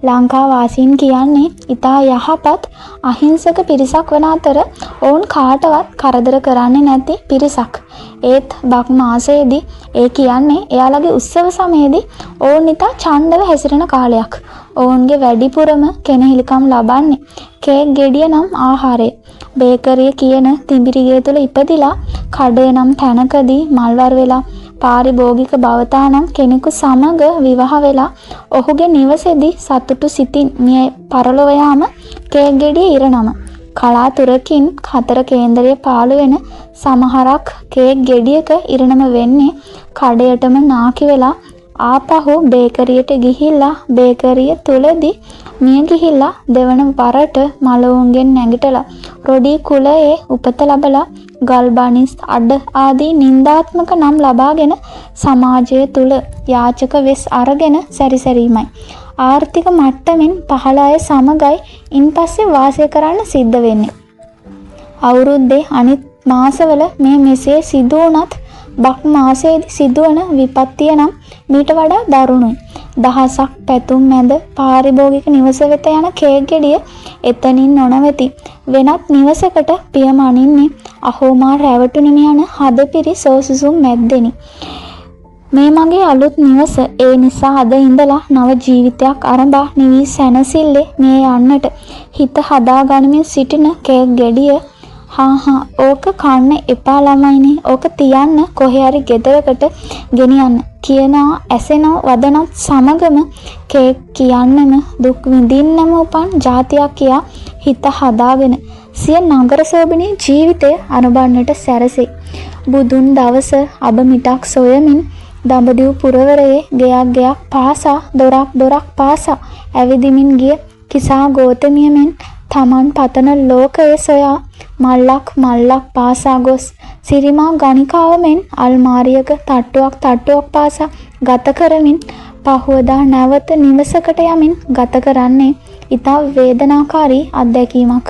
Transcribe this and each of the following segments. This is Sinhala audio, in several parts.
ලංකා වාසීන් කියන්නේ ඉතා යහපත් අහිංසක පිරිසක් වන අතර ඔවුන් කාටවත් කරදර කරන්නේ නැති පිරිසක්. ඒත් බක් මාසයේදී ඒ කියන්නේ එයාලගේ උත්සව සමයේදී ඔවුන් ඉතා ඡණ්ඩව හැසිරෙන කාලයක්. ඔවුන්ගේ වැඩිපුරම කෙනෙහිලිකම් ලබන්නේ කේක් ගෙඩිය නම් ආහාරය. බේකරිය කියන තිඹිරිගේ තුල ඉපදිලා කඩේ නම් තැනකදී මල්වර වෙලා පාරිභෝගික භවතානම් කෙනෙකු සමග විවාහ වෙලා ඔහුගේ නිවසේදී සතුටු සිතින් මිය පරලොව යාම කේක් ගෙඩිය ඉරණම. කලාතුරකින් හතර කේන්දරය පාළු වෙන සමහරක් කේක් ගෙඩියක ඉරණම වෙන්නේ කඩයටම නාකි වෙලා ආපහු බේකරියට ගිහිල්ලා බේකරිය තුලදී මිය ගිහිල්ලා දෙවන වරට මලවුන්ගෙන් නැගිටලා රොඩි කුලයේ උපත ලැබලා ගල්බනිස් අඩ ආදී නින්දාත්මක නම් ලබාගෙන සමාජය තුල යාචක වෙස් අරගෙන සැරිසැරීමයි. ආර්ථික මට්ටමින් පහළ අය සමගයි ඉන්පස්සේ වාසය කරන්න සිද්ධ වෙන්නේ. අවුරුද්දේ අනිත් මාසවල මේ මෙසේ සිදු වුණත් බක් මාසයේදී සිදුවන විපත්තිය නම් මීට වඩා දරුණුයි. දහසක් පැතුම් මැද පාරිභෝගික නිවස වෙත යන කේක් ගෙඩිය එතනින් නොනවති වෙනත් නිවසකට පියම අනින්නේ අහෝමා රැවටුනිම යන හදපිරි සෝසුසුම් මැද්දෙනි. මේ මගේ අලුත් නිවස, ඒ නිසා අද ඉඳලා නව ජීවිතයක් අරඹා නිවි සැනසille මේ යන්නට හිත හදා ගනිමින් සිටින කේක් ගෙඩිය ඕක කන්න එපා ළමයිනේ, ඕක තියන්න කොහේ හරි ගෙදරකට ගෙනියන්න කියනවා ඇසෙනව වදනත් සමගම කේක් කියන්නම දුක් විඳින්නම උපන් જાතියක් කියා හිත හදාගෙන සිය නගර සෝබිනී ජීවිතය අනුබන්නට සැරසේ. බුදුන් දවස අබ මිටක් සොයමින් දඹදිව් පුරවරයේ ගෙයක් පාසා දොරක් පාසා ඇවිදිමින් ගිය කිසා ගෝතමිය මෙන් තමන් පතන ලෝකයේ සොයා මල්ලක් පාසා ගොස් සිරිමා ගණිකාව මෙන් අල්මාරියක තට්ටුවක් පාසා ගත කරමින් පහුවදා නැවත නිවසකට යමින් ගත කරන්නේ ඉතා වේදනාකාරී අත්දැකීමක්.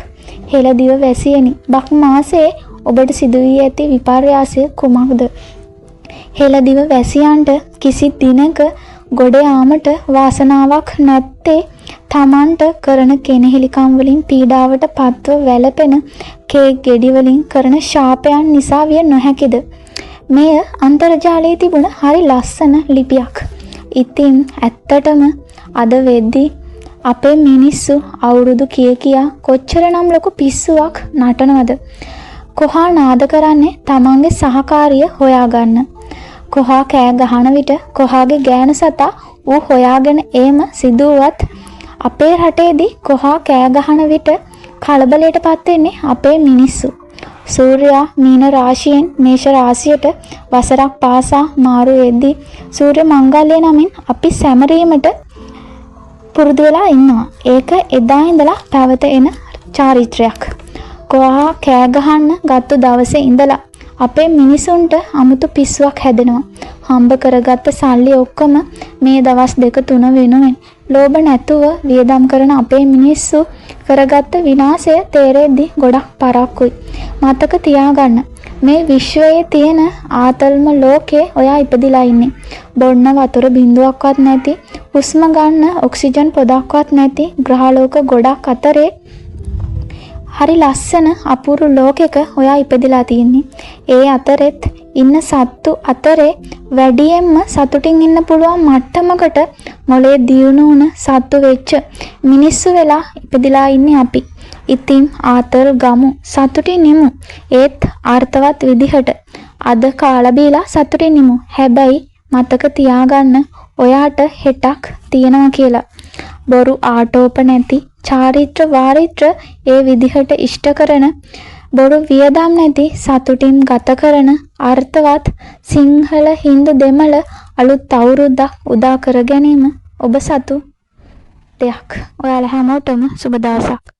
හෙළදිව වැසියෙනි. බක් මාසයේ ඔබට සිදුවී ඇති විපර්යාසය කුමක්ද? හෙළදිව වැසියන්ට කිසි දිනක ගොඩ යාමට වාසනාවක් නැත්තේ තමන්ට කරන කෙනෙහිලිකම් වලින් පීඩාවට පත්ව වැළපෙන කේක් ගෙඩි වලින් කරන ශාපයන් නිසා විය නොහැකිද? මෙය අන්තර්ජාලයේ තිබුණ හරි ලස්සන ලිපියක්. ඉතින් ඇත්තටම අද වෙද්දී අපේ මිනිස්සු අවුරුදු කියා කොච්චරනම් ලොකු පිස්සුවක් නටනවද? කොහා නාද කරන්නේ තමන්ගේ සහකාරිය හොයාගන්න. කොහා කෑ ගහන විට කොහාගේ ගෑනු සතා ඌ හොයාගෙන ඒම සිදුවත් අපේ රටේදී කොහා කෑ ගහන විට කලබලයට පත් වෙන්නේ අපේ මිනිස්සු. සූර්යයා මීන රාශියෙන් මේෂ රාශියට වසරක් පාසා මාරු වෙද්දී සූර්ය මංගල්‍ය නමින් අපි සැමරීමට පුරුදු වෙලා ඉන්නවා. ඒක එදා ඉඳලා පැවත එන චාරිත්‍රයක්. කොහා කෑ ගහන්න ගත්ත දවසේ ඉඳලා අපේ මිනිසුන්ට අමුතු පිස්සුවක් හැදෙනවා. හම්බ කරගත්ත සල්ලි ඔක්කොම මේ දවස් 2-3 වෙනුවෙන් ලෝභ නැතුව වියදම් කරන අපේ මිනිස්සු කරගත්ත විනාශය තේරෙද්දී ගොඩක් පරක්කුයි. මතක තියාගන්න, මේ විශ්වයේ තියෙන ආතල්ම ලෝකේ ඔයා ඉපදිලා ඉන්නේ. බොන්න වතුර බිඳුවක්වත් නැති, හුස්ම ගන්න ඔක්සිජන් පොදක්වත් නැති ග්‍රහලෝක ගොඩක් අතරේ හරි ලස්සන අපූර්ව ලෝකයක ඔයා ඉපදිලා තියෙන්නේ. ඒ අතරෙත් ඉන්න සත්තු අතරේ වැඩියෙන්ම සතුටින් ඉන්න පුළුවන් මට්ටමකට මොලේ දියුණු වුණ සත්තු වෙච්ච මිනිස්සු වෙලා ඉපදිලා ඉන්නේ අපි. ඉතින් ආතල් ගමු, සතුටින් නිමු. ඒත් අර්ථවත් විදිහට අද කාලා බීලා සතුටින් නිමු. හැබැයි මතක තියාගන්න, ඔයාට හෙටක් තියෙනවා කියලා. බොරු ආටෝප නැති, චාරිත්‍ර වාරිත්‍ර ඒ විදිහට ඉෂ්ට කරන, බොරු වියදම් නැති සතුටින් ගත කරන අර්ථවත් සිංහල හින්දු දෙමළ අලුත් අවුරුද්දක් උදා කර ගැනීම ඔබ සතු දෙයක්. ඔයාලා හැමෝටම සුබ දවසක්.